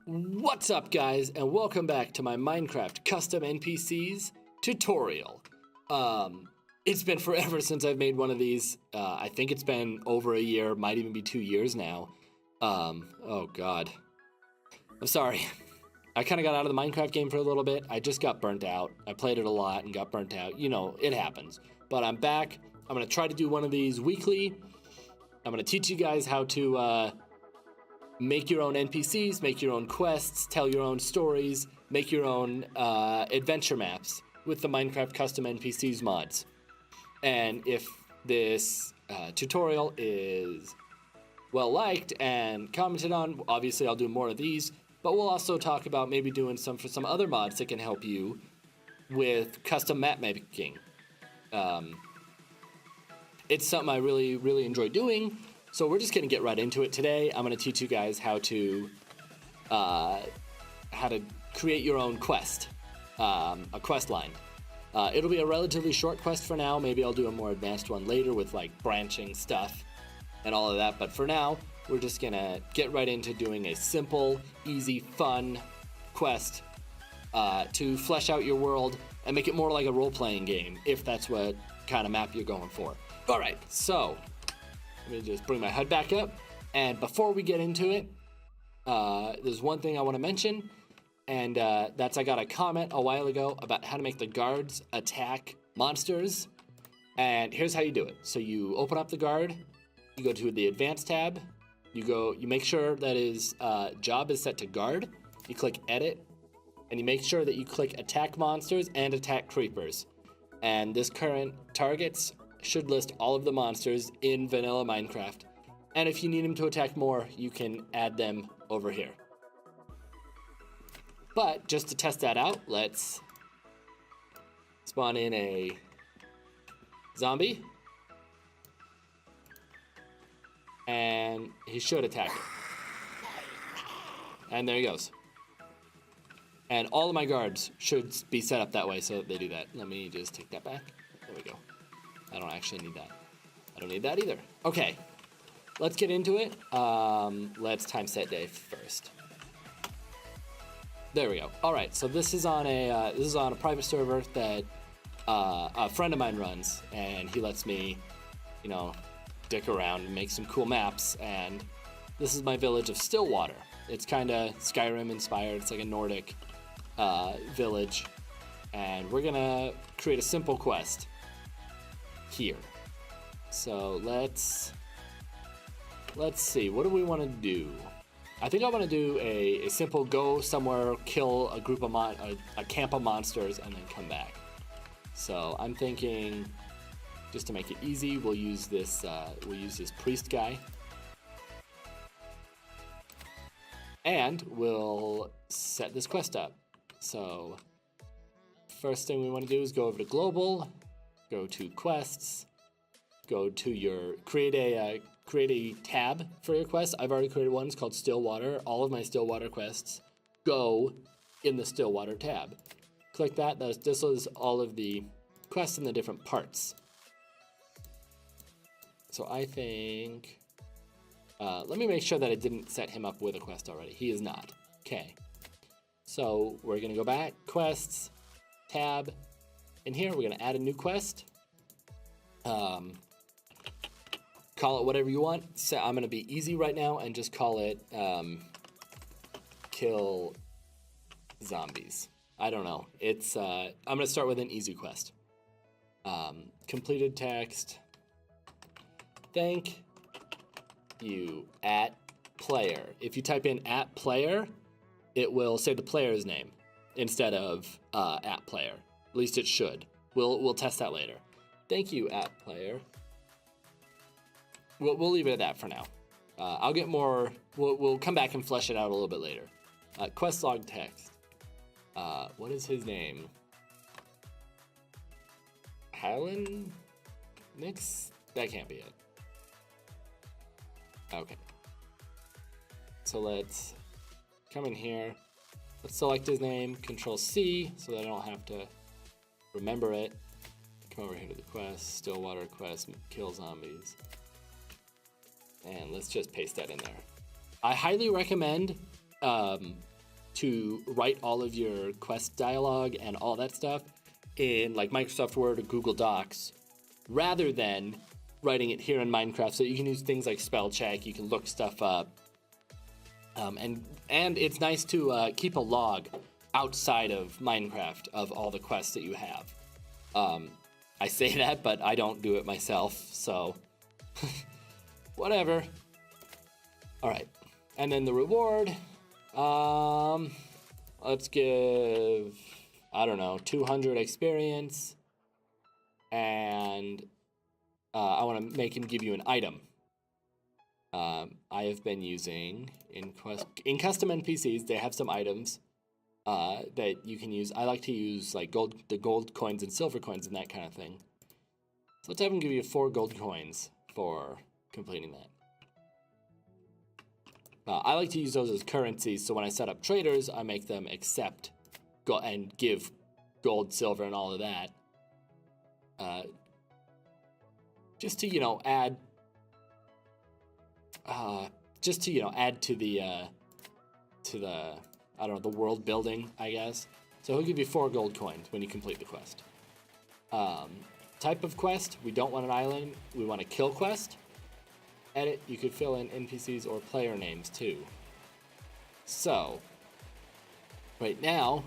What's up, guys, and welcome back to my Minecraft Custom NPCs tutorial. It's been forever since I've made one of these. I think it's been over a year, might even be 2 years now. Oh god. I'm sorry. I kind of got out of the Minecraft game for a little bit. I just got burnt out. I played it a lot and got burnt out. You know, it happens. But I'm back. I'm going to try to do one of these weekly. I'm going to teach you guys how to make your own NPCs, make your own quests, tell your own stories, make your own adventure maps with the Minecraft Custom NPCs mods. And if this tutorial is well liked and commented on, obviously I'll do more of these, but we'll also talk about maybe doing some for some other mods that can help you with custom map making. It's something I really enjoy doing. So we're just gonna get right into it today. I'm gonna teach you guys how to create your own quest, a quest line. It'll be a relatively short quest for now. Maybe I'll do a more advanced one later with like branching stuff and all of that. But for now, we're just gonna get right into doing a simple, easy, fun quest to flesh out your world and make it more like a role-playing game, if that's what kind of map you're going for. All right, so let me just bring my HUD back up. And before we get into it, there's one thing I want to mention, and that's I got a comment a while ago about how to make the guards attack monsters. And here's how you do it. So you open up the guard, you go to the advanced tab, you make sure that his job is set to guard, you click edit, and you make sure that you click attack monsters and attack creepers. And this current targets should list all of the monsters in vanilla Minecraft. And if you need them to attack more, you can add them over here. But just to test that out, let's spawn in a zombie. And he should attack it. And there he goes. And all of my guards should be set up that way so that they do that. Let me just take that back. There we go. I don't actually need that. I don't need that either. Okay, let's get into it. Let's time set day first. There we go. All right, so this is on a private server that a friend of mine runs, and he lets me, you know, dick around and make some cool maps. And this is my village of Stillwater. It's kind of Skyrim inspired. It's like a Nordic village, and we're gonna create a simple quest here. So let's see, what do we want to do? I think I want to do a simple go somewhere, kill a group of a camp of monsters, and then come back. So I'm thinking, just to make it easy, we'll use this priest guy, and we'll set this quest up. So first thing we want to do is go over to global, go to quests, go to your create a tab for your quest. I've already created one. It's called Stillwater. All of my Stillwater quests go in the Stillwater tab. Click that. This is all of the quests in the different parts. So I think let me make sure that I didn't set him up with a quest already. He is not. Okay. So we're gonna go back, quests, tab. In here, we're gonna add a new quest. Call it whatever you want. So I'm gonna be easy right now and just call it kill zombies. I don't know. It's I'm gonna start with an easy quest. Completed text. Thank you at player. If you type in at player, it will say the player's name instead of at player. At least it should. We'll test that later. Thank you, at player. We'll leave it at that for now. I'll get more. We'll come back and flesh it out a little bit later. Quest log text. What is his name? Highland Nix? That can't be it. Okay. So let's come in here. Let's select his name. Control C so that I don't have to remember it. Come over here to the quest, Stillwater quest, kill zombies. And let's just paste that in there. I highly recommend to write all of your quest dialogue and all that stuff in like Microsoft Word or Google Docs, rather than writing it here in Minecraft. So you can use things like spell check, you can look stuff up, and it's nice to keep a log outside of Minecraft of all the quests that you have. I say that, but I don't do it myself, so whatever. All right, and then the reward. Let's give, I don't know, 200 experience, and I want to make him give you an item. I have been using in custom NPCs. They have some items that you can use. I like to use like the gold coins and silver coins and that kind of thing. So let's have him give you 4 gold coins for completing that. I like to use those as currencies, so when I set up traders, I make them accept and give gold, silver, and all of that. Just to, add... add to the, I don't know, the world building, I guess. So he'll give you 4 gold coins when you complete the quest. Type of quest, we don't want an island, we want a kill quest. Edit, you could fill in NPCs or player names too. So, right now,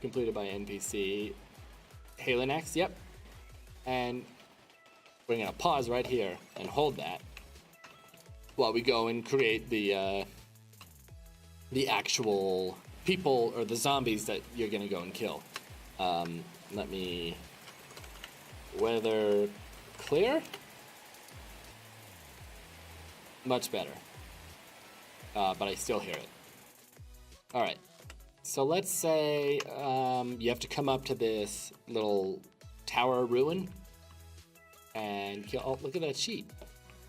completed by NPC, Halinax, yep. And we're gonna pause right here and hold that while we go and create the actual people or the zombies that you're gonna go and kill. Let me weather clear. Much better. But I still hear it. All right. So let's say you have to come up to this little tower ruin and kill. Oh, look at that sheep.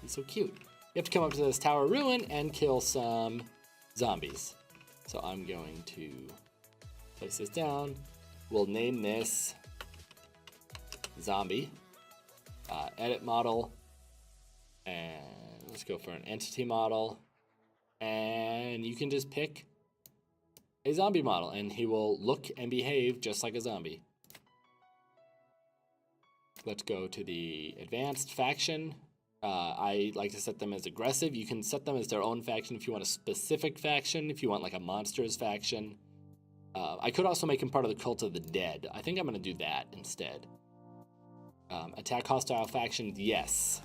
He's so cute. You have to come up to this tower ruin and kill some zombies. So I'm going to place this down. We'll name this zombie. Edit model. And let's go for an entity model. And you can just pick a zombie model and he will look and behave just like a zombie. Let's go to the advanced faction. I like to set them as aggressive. You can set them as their own faction if you want a specific faction, if you want like a monsters faction. I could also make him part of the Cult of the Dead. I think I'm going to do that instead. Attack hostile factions, yes.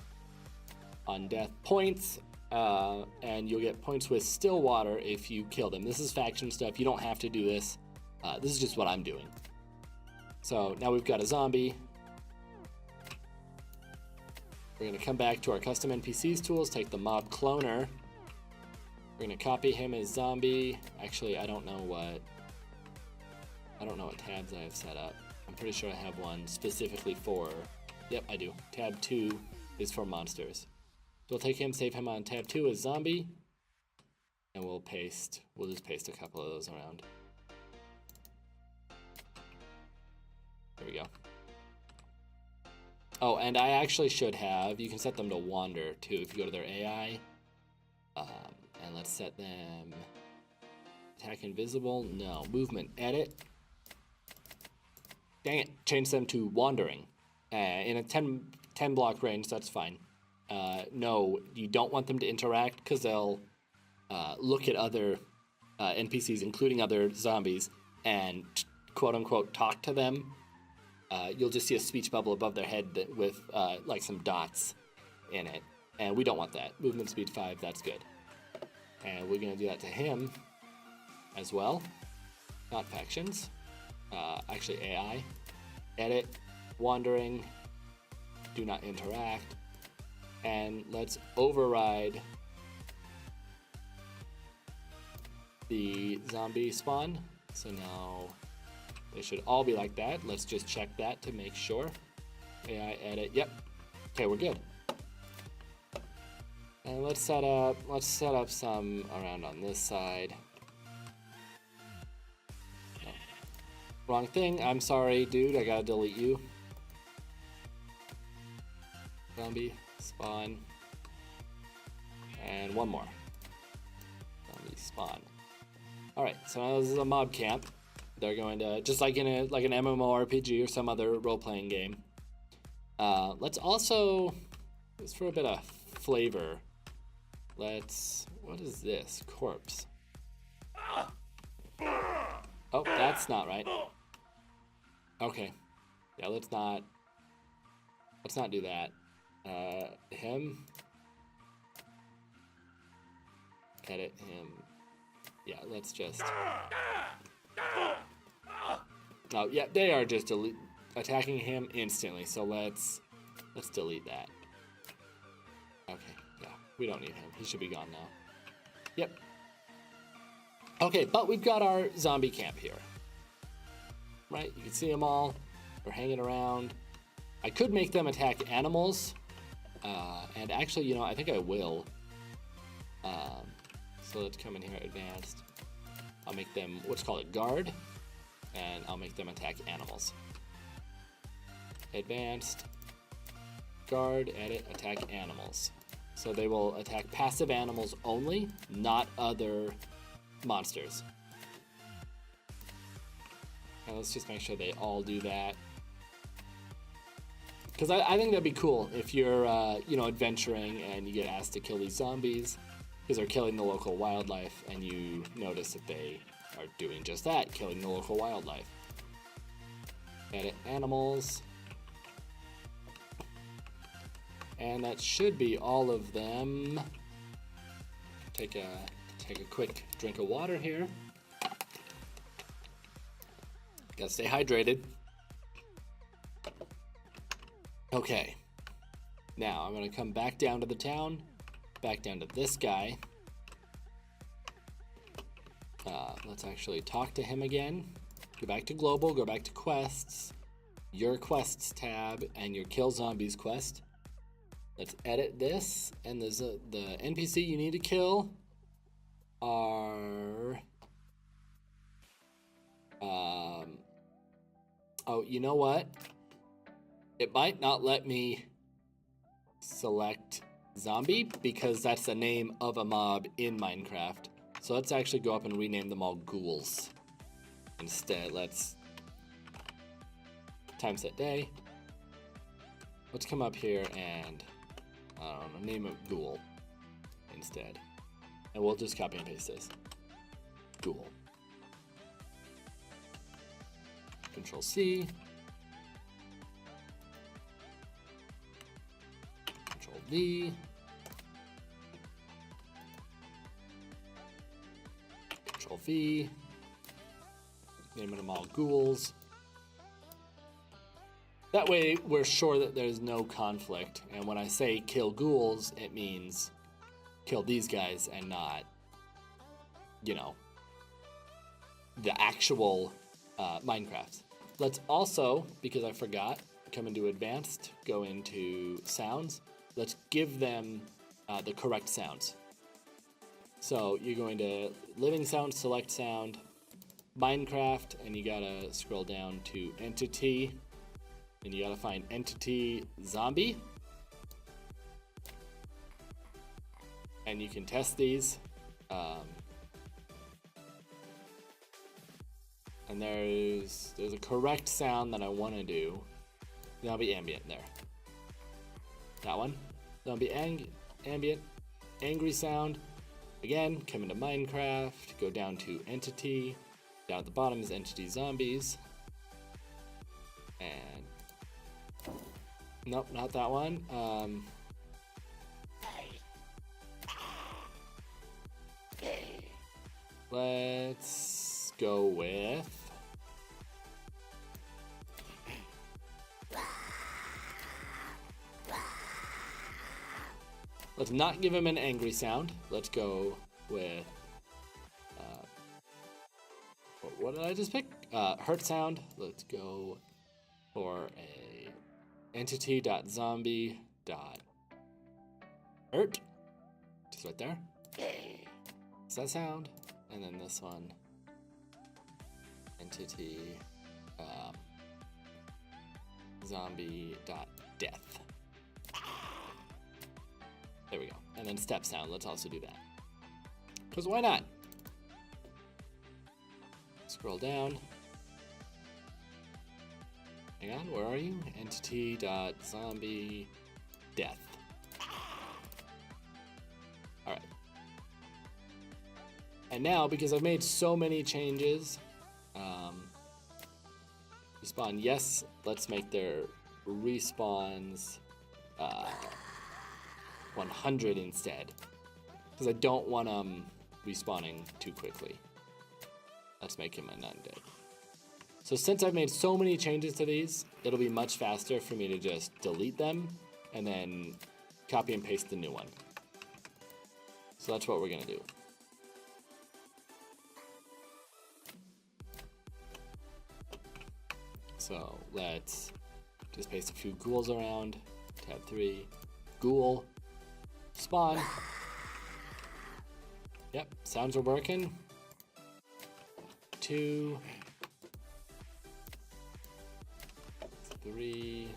On death points, and you'll get points with Stillwater if you kill them. This is faction stuff. You don't have to do this. This is just what I'm doing. So now we've got a zombie. We're going to come back to our custom NPCs tools, take the mob cloner. We're going to copy him as zombie. Actually, I don't know what tabs I have set up. I'm pretty sure I have one specifically for, yep, I do. Tab 2 is for monsters. So we'll take him, save him on tab 2 as zombie, and we'll just paste a couple of those around. There we go. Oh, and I actually should have, you can set them to wander too if you go to their AI. And let's set them attack invisible, no, movement edit. Dang it, change them to wandering. In a 10 block range, that's fine. No, you don't want them to interact because they'll look at other NPCs, including other zombies, and quote unquote talk to them. You'll just see a speech bubble above their head with like some dots in it, and we don't want that. Movement speed 5, that's good. And we're gonna do that to him as well. Not factions, actually AI. Edit, wandering, do not interact. And let's override the zombie spawn. So now they should all be like that. Let's just check that to make sure. AI edit, yep. Okay, we're good. And let's set up some around on this side. No. Wrong thing, I'm sorry, dude, I gotta delete you. Zombie, spawn, and one more. Zombie spawn. All right, so now this is a mob camp. They're going to, just like in an MMORPG or some other role-playing game. Let's also, just for a bit of flavor, what is this? Corpse. Oh, that's not right. Okay. Yeah, let's not do that. Him. Edit him. Yeah, let's just... Oh, yeah, they are just attacking him instantly, so let's delete that. Okay, yeah, we don't need him. He should be gone now. Yep. Okay, but we've got our zombie camp here. Right, you can see them all. They're hanging around. I could make them attack animals. And actually, you know, I think I will. So let's come in here, advanced. I'll make them, let's call it guard. And I'll make them attack animals. Advanced, guard, edit, attack animals. So they will attack passive animals only, not other monsters. And let's just make sure they all do that. Because I think that'd be cool if you're, you know, adventuring and you get asked to kill these zombies because they're killing the local wildlife, and you notice that they are doing just that, killing the local wildlife. Edit animals. And that should be all of them. Take a quick drink of water here. Gotta stay hydrated. Okay. Now I'm gonna come back down to the town, back down to this guy. Let's actually talk to him again. Go back to global, go back to quests, your quests tab, and your kill zombies quest. Let's edit this, and there's the NPC you need to kill are... oh, you know what? It might not let me select zombie because that's the name of a mob in Minecraft. So let's actually go up and rename them all ghouls. Instead, let's time set day. Let's come up here and, I don't know, name it ghoul instead. And we'll just copy and paste this. Ghoul. Control C. Control V. Control V. Naming them all ghouls. That way we're sure that there's no conflict. And when I say kill ghouls, it means kill these guys and not, you know, the actual Minecraft. Let's also, because I forgot, come into advanced, go into sounds. Let's give them the correct sounds. So you're going to living sound, select sound, Minecraft, and you gotta scroll down to entity, and you gotta find entity zombie. And you can test these. And there's a correct sound that I want to do. Zombie ambient there. That one. Zombie ambient. Angry sound. Again, come into Minecraft. Go down to entity. Down at the bottom is entity zombies. And nope, not that one. Let's go with let's not give him an angry sound. Let's go with what did I just pick? Hurt sound. Let's go for a entity.zombie.hurt. Just right there. Is that sound? And then this one, entity zombie.death. There we go. And then step sound, let's also do that. Because why not? Scroll down. Hang on, where are you? Entity.zombie death. Alright. And now, because I've made so many changes, respawn, yes, let's make their respawns 100 instead. Because I don't want them respawning too quickly. Let's make him an undead. So since I've made so many changes to these, it'll be much faster for me to just delete them and then copy and paste the new one. So that's what we're gonna do. So let's just paste a few ghouls around. Tab 3, ghoul, spawn. Yep, sounds are working. 2, 3,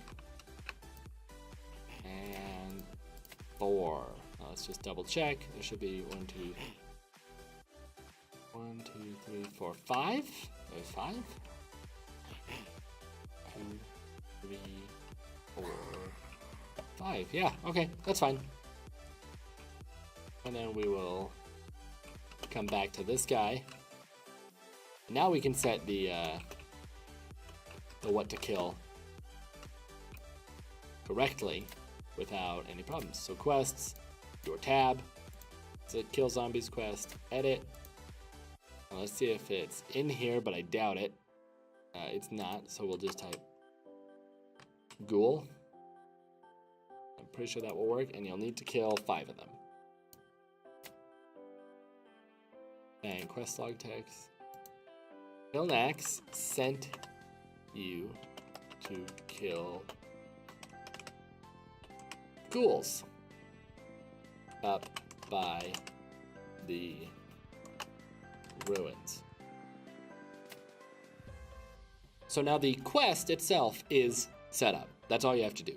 and 4. Now let's just double check. There should be 1, 2, 3, 4, 5. There's 5. 2, 3, 4, 5. Yeah, okay, that's fine. And then we will come back to this guy. Now we can set the what to kill correctly without any problems. So quests, your tab, so it kill zombies quest, edit. Now let's see if it's in here, but I doubt it. It's not, so we'll just type ghoul. I'm pretty sure that will work, and you'll need to kill 5 of them. And quest log text. Kilnax sent you to kill ghouls up by the ruins. So now the quest itself is set up. That's all you have to do.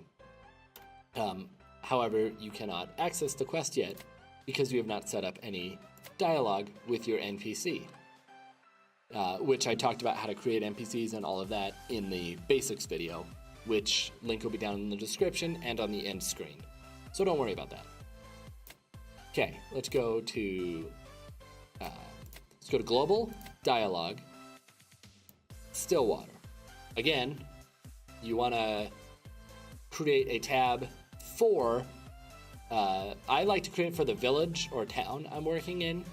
However, you cannot access the quest yet because you have not set up any dialogue with your NPC. Which I talked about how to create NPCs and all of that in the basics video, which link will be down in the description and on the end screen. So don't worry about that. Okay, let's go to global, dialogue, Stillwater. Again, you want to create a tab for, I like to create for the village or town I'm working in.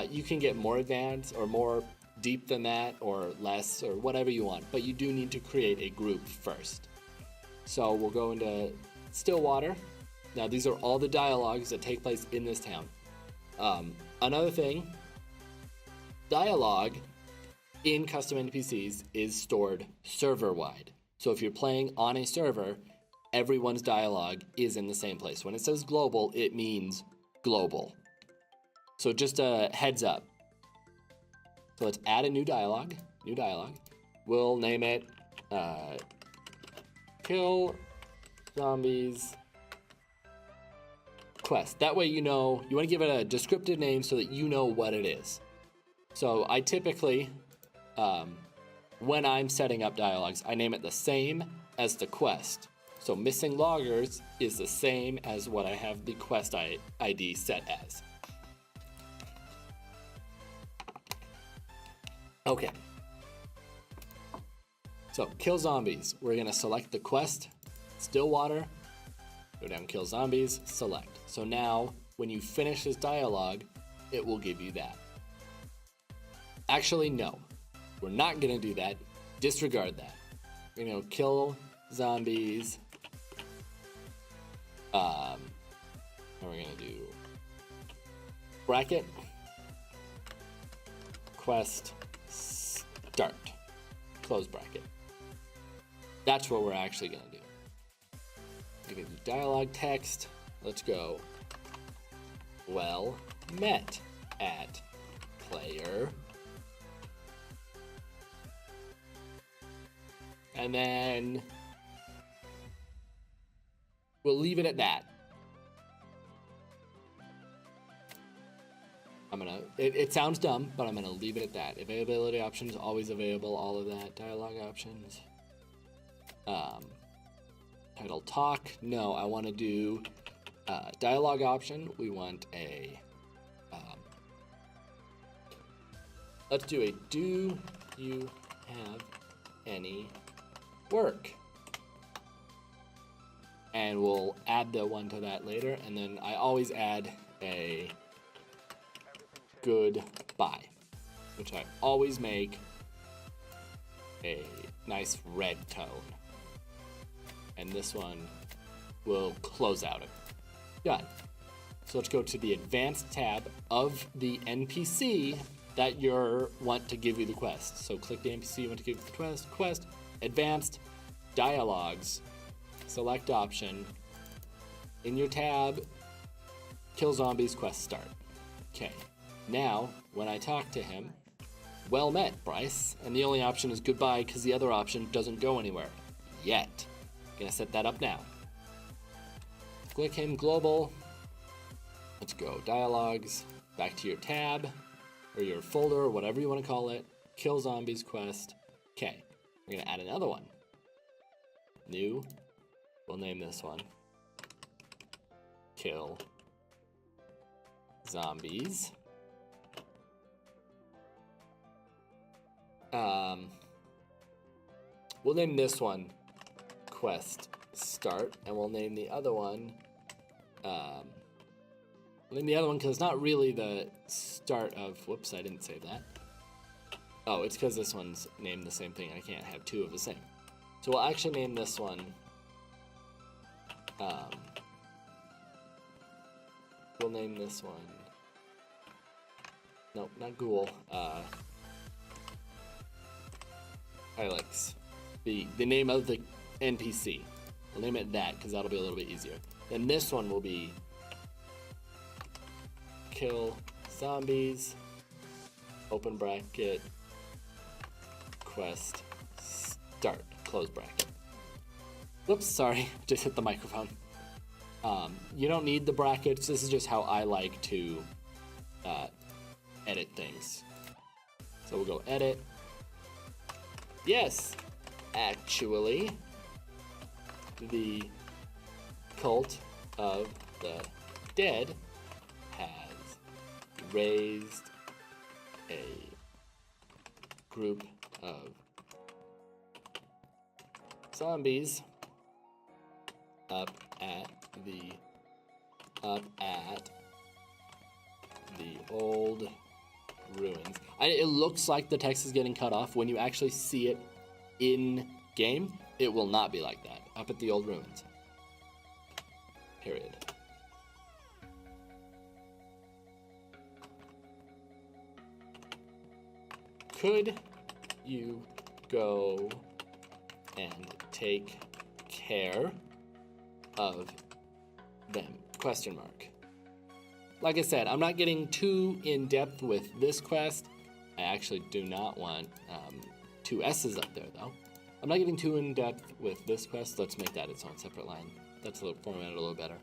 You can get more advanced or more deep than that or less or whatever you want, but you do need to create a group first. So we'll go into Stillwater. Now these are all the dialogues that take place in this town. Another thing, dialogue in custom NPCs is stored server-wide. So if you're playing on a server, everyone's dialogue is in the same place. When it says global, it means global. So just a heads up. So let's add a new dialogue. We'll name it Kill Zombies Quest. That way you know, you want to give it a descriptive name so that you know what it is. So I typically, when I'm setting up dialogues, I name it the same as the quest. So missing loggers is the same as what I have the quest ID set as. Okay. So kill zombies. We're gonna select the quest, Stillwater, go down kill zombies, select. So now when you finish this dialogue, it will give you that. Actually, no, we're not gonna do that. Disregard that. We're gonna kill zombies. And we're gonna do bracket, quest, start, close bracket. That's what we're actually gonna do. We're gonna do dialogue text. Let's go. Well met at player. And then we'll leave it at that. I'm gonna it sounds dumb, but I'm gonna leave it at that. Availability options, always available, all of that. Dialogue options. Title talk, no, I wanna do dialogue option. We want a, let's do a do you have any work? And we'll add the one to that later. And then I always add a goodbye, which I always make a nice red tone. And this one will close out it. Done. So let's go to the advanced tab of the NPC that you want to give you the quest. So click the NPC you want to give you the quest, advanced, dialogues, select option. In your tab, kill zombies, quest start. Okay, now when I talk to him, well met, Bryce. And the only option is goodbye because the other option doesn't go anywhere yet. Gonna set that up now. Click him global. Let's go dialogues, back to your tab or your folder or whatever you want to call it. Kill zombies quest. Okay, we're gonna add another one. New. We'll name this one Kill Zombies. We'll name this one Quest Start, and we'll name the other one because it's not really the start of, whoops, I didn't save that. Oh, it's because this one's named the same thing. I can't have two of the same. So we'll actually name this one we'll name this one, nope, not Ghoul, Alex, the name of the NPC. We'll name it that because that'll be a little bit easier. Then this one will be Kill Zombies, open bracket, quest start, close bracket. Whoops, sorry, just hit the microphone. You don't need the brackets. This is just how I like to edit things. So we'll go edit. Yes, actually, the Cult of the Dead has raised a group of zombies up at the old ruins. It looks like the text is getting cut off. When you actually see it in game, it will not be like that. Up at the old ruins. Period. Could you go and take care of them? Question mark. Like I said, I'm not getting too in depth with this quest. I actually do not want two S's up there though. I'm not getting too in depth with this quest. Let's make that its own separate line. That's a little formatted a little better.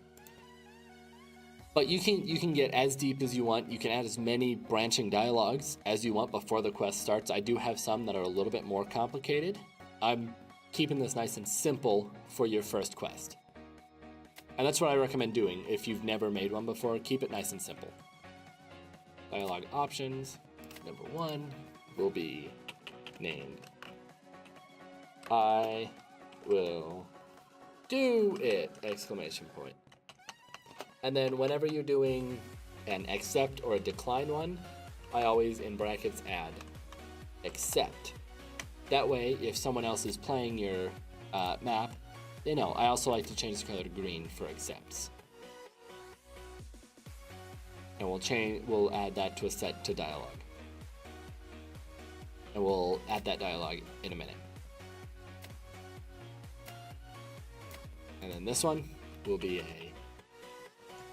But you can get as deep as you want. You can add as many branching dialogues as you want before the quest starts. I do have some that are a little bit more complicated. I'm keeping this nice and simple for your first quest. And that's what I recommend doing. If you've never made one before, keep it nice and simple. Dialogue options, number 1 will be named I will do it! Exclamation point. And then whenever you're doing an accept or a decline one, I always in brackets add accept. That way, if someone else is playing your map, they know. I also like to change the color to green for accepts. And we'll add that to a set to dialogue. And we'll add that dialogue in a minute. And then this one will be a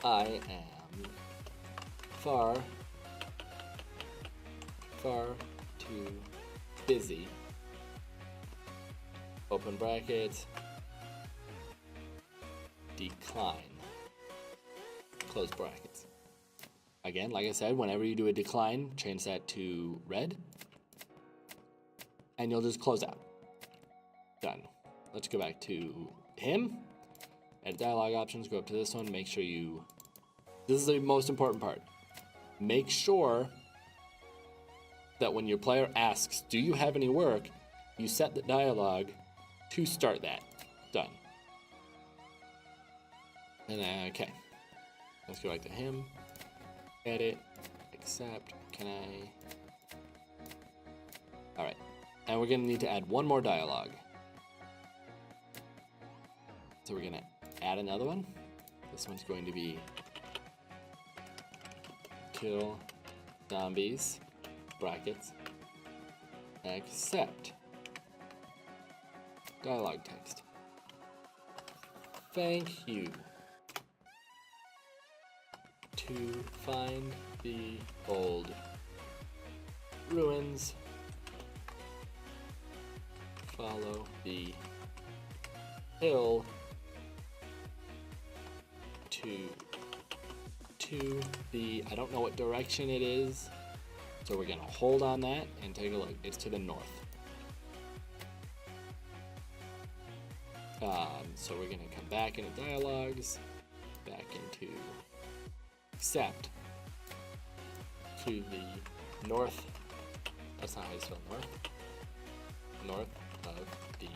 I am far too busy. Open brackets. Decline. Close brackets. again, like I said, whenever you do a decline, change that to red. And you'll just close out. Done. Let's go back to him. Edit dialogue options, go up to this one, make sure you... This is the most important part. Make sure that when your player asks, do you have any work, you set the dialogue to start that. Done. And okay. Let's go back to him. Edit. Accept. Can I... Alright. And we're going to need to add one more dialogue. So we're going to add another one. This one's going to be kill zombies, brackets, accept. Dialogue text. Thank you. To find the old ruins, follow the hill to the, I don't know what direction it is, so we're gonna hold on that and take a look. It's to the north. So we're gonna come back into dialogues, back into accept, to the north. That's not how you spell north. North of the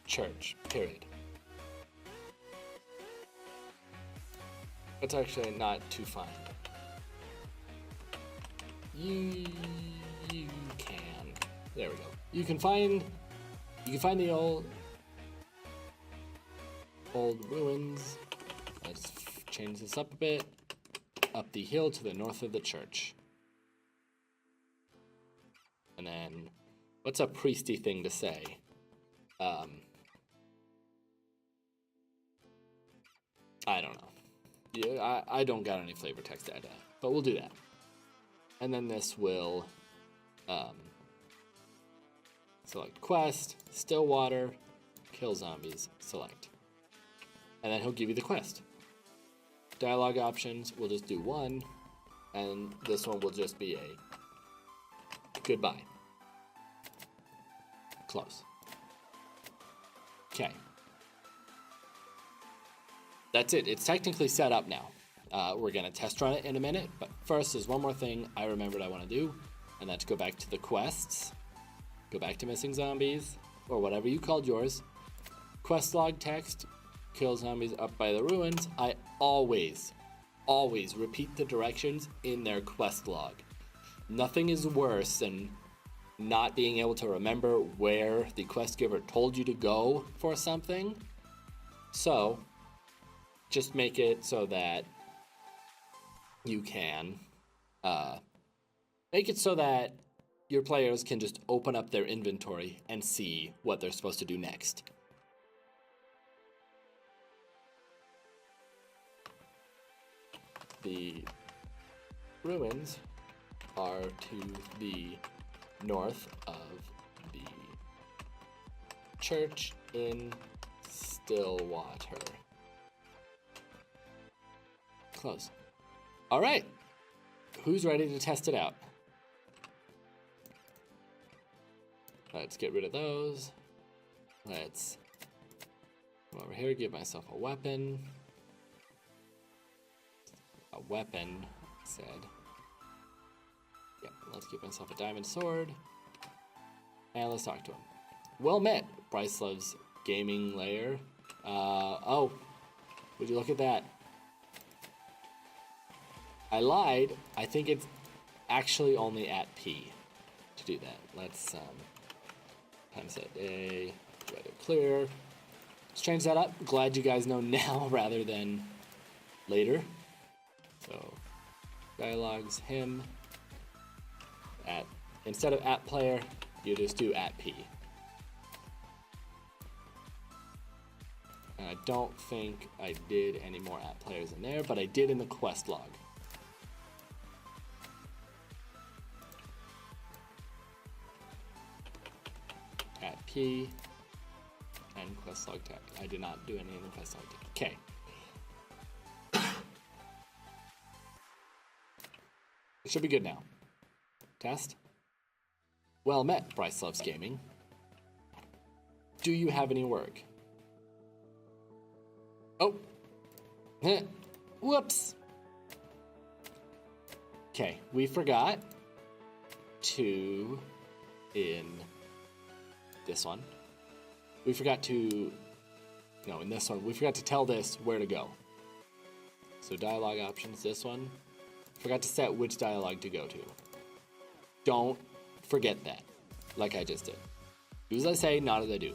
church, period. It's actually not to find. You can. There we go. You can find the old ruins. Let's change this up a bit. Up the hill to the north of the church. And then, what's a priesty thing to say? I don't know. Yeah, I don't got any flavor text to add, but we'll do that. And then this will select quest, still water, kill zombies, select. And then he'll give you the quest. Dialogue options, we'll just do one, and this one will just be a goodbye. Close. Okay. That's it. It's technically set up now. We're going to test run it in a minute, but first there's one more thing I remembered I want to do, and that's go back to the quests, go back to missing zombies, or whatever you called yours, quest log text, kill zombies up by the ruins. I always repeat the directions in their quest log. Nothing is worse than not being able to remember where the quest giver told you to go for something. So just make it so that you can make it so that your players can just open up their inventory and see what they're supposed to do next. The ruins are to the north of the church in Stillwater. Close. All right. Who's ready to test it out? Let's get rid of those. Let's come over here, give myself a weapon. A weapon, said. Yep, let's give myself a diamond sword. And let's talk to him. Well met, Bryce loves gaming layer. Oh, would you look at that? I lied. I think it's actually only at P to do that. Let's time set day, weather clear. Let's change that up. Glad you guys know now rather than later. So dialogues, him, at, instead of at player, you just do at P. And I don't think I did any more at players in there, but I did in the quest log. At P and quest log tag. I did not do any in the quest log tag. Okay. Should be good now. Test. Well met, Bryce Loves Gaming. Do you have any work? Oh. Whoops. Okay, we forgot to, in this one, we forgot to, no, in this one, we forgot to tell this where to go. So dialogue options, this one, forgot to set which dialogue to go to. Don't forget that, like I just did. Do as I say, not as I do.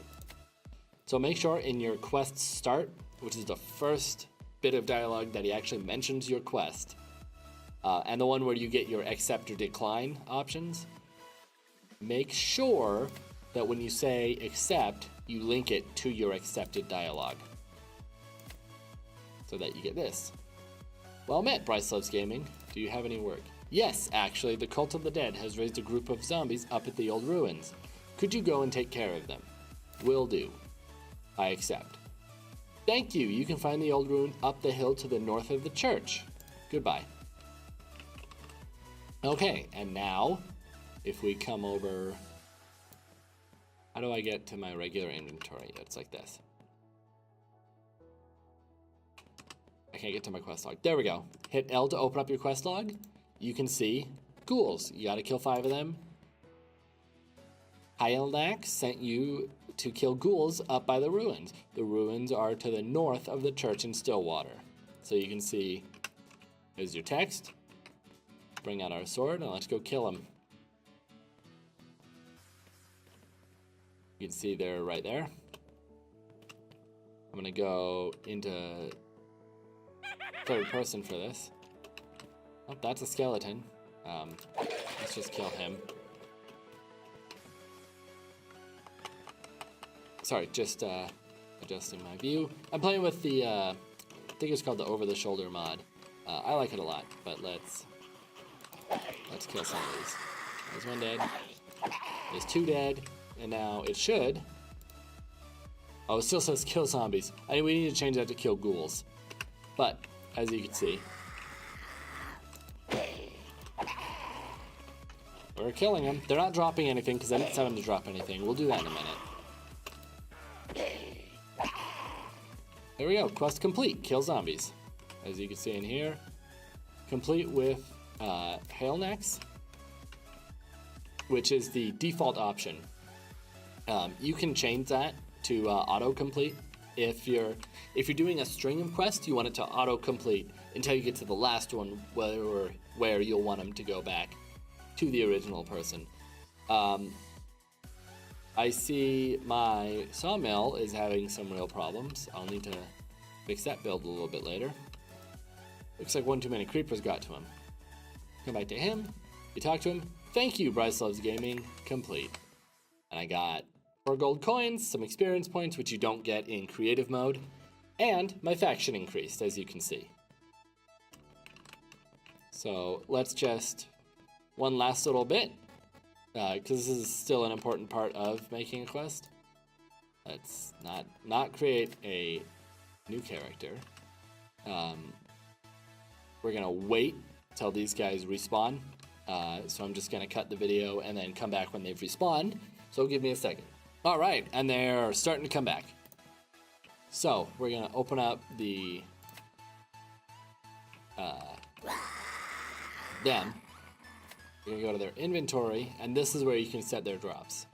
So make sure in your quest start, which is the first bit of dialogue that he actually mentions your quest, and the one where you get your accept or decline options, make sure that when you say accept, you link it to your accepted dialogue. So that you get this. Well met, Bryce Loves Gaming. Do you have any work? Yes, actually, the Cult of the Dead has raised a group of zombies up at the old ruins. Could you go and take care of them? Will do. I accept. Thank you. You can find the old ruin up the hill to the north of the church. Goodbye. Okay, and now, if we come over... How do I get to my regular inventory? It's like this. I can't get to my quest log. There we go. Hit L to open up your quest log. You can see ghouls. You gotta kill 5 of them. Hyalnax sent you to kill ghouls up by the ruins. The ruins are to the north of the church in Stillwater. So you can see, here's your text. Bring out our sword and let's go kill them. You can see they're right there. I'm gonna go into third person for this. Oh, that's a skeleton. Let's just kill him. Sorry, just adjusting my view. I'm playing with the, I think it's called the over-the-shoulder mod. I like it a lot, but let's kill some of these. There's 1 dead. There's 2 dead. And now it should. Oh, it still says kill zombies. I mean, we need to change that to kill ghouls. But, as you can see, we're killing them. They're not dropping anything because I didn't set them to drop anything. We'll do that in a minute. There we go. Quest complete. Kill zombies. As you can see in here. Complete with Hyalnax, which is the default option. You can change that to autocomplete. If you're doing a string of quests, you want it to autocomplete until you get to the last one, where you'll want them to go back to the original person. I see my sawmill is having some real problems. I'll need to fix that build a little bit later. Looks like one too many creepers got to him. Come back to him. You talk to him. Thank you, Bryce Loves Gaming. Complete. And I got 4 gold coins, some experience points, which you don't get in creative mode, and my faction increased, as you can see. So let's just, one last little bit, because this is still an important part of making a quest. Let's not create a new character. We're gonna wait till these guys respawn. So I'm just gonna cut the video and then come back when they've respawned. So give me a second. All right, and they're starting to come back. So we're gonna open up the them. We're gonna go to their inventory, and this is where you can set their drops.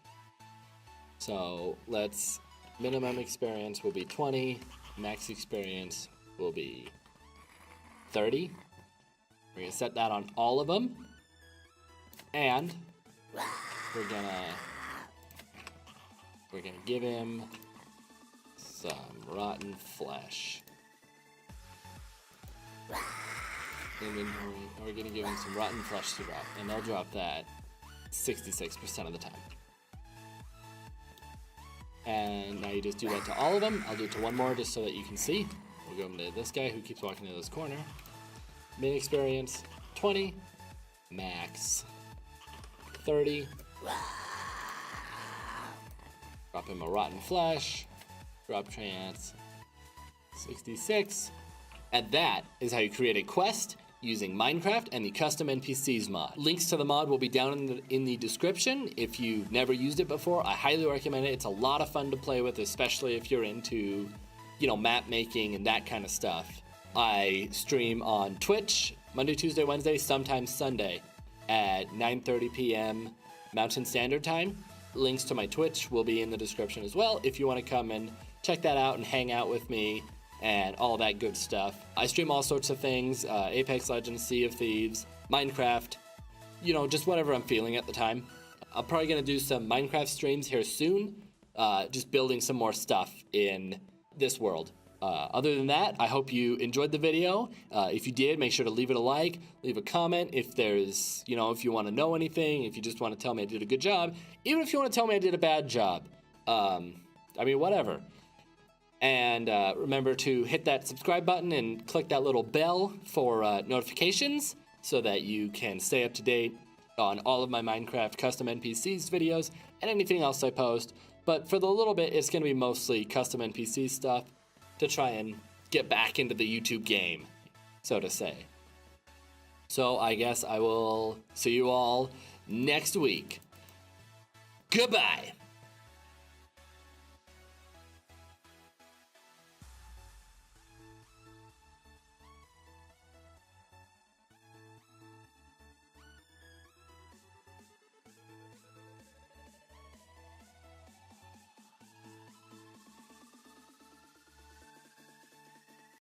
So let's, minimum experience will be 20, max experience will be 30. We're gonna set that on all of them, and we're gonna give him some rotten flesh. Inventory. We're gonna give him some rotten flesh to drop, and they'll drop that 66% of the time. And now you just do that to all of them. I'll do it to one more just so that you can see. We'll go into this guy who keeps walking into this corner. Min experience 20, max 30. Drop him a rotten flesh. Drop chance 66. And that is how you create a quest using Minecraft and the Custom NPCs mod. Links to the mod will be down in the description. If you've never used it before, I highly recommend it. It's a lot of fun to play with, especially if you're into, map making and that kind of stuff. I stream on Twitch Monday, Tuesday, Wednesday, sometimes Sunday at 9:30 p.m. Mountain Standard Time. Links to my Twitch will be in the description as well if you want to come and check that out and hang out with me and all that good stuff. I stream all sorts of things, Apex Legends, Sea of Thieves, Minecraft, just whatever I'm feeling at the time. I'm probably going to do some Minecraft streams here soon, just building some more stuff in this world. Other than that, I hope you enjoyed the video. If you did, make sure to leave it a like, leave a comment if there's, if you want to know anything, if you just want to tell me I did a good job, even if you want to tell me I did a bad job. Whatever. And remember to hit that subscribe button and click that little bell for notifications so that you can stay up to date on all of my Minecraft Custom NPCs videos and anything else I post. But for the little bit, it's going to be mostly Custom NPC stuff to try and get back into the YouTube game, so to say. So I guess I will see you all next week. Goodbye.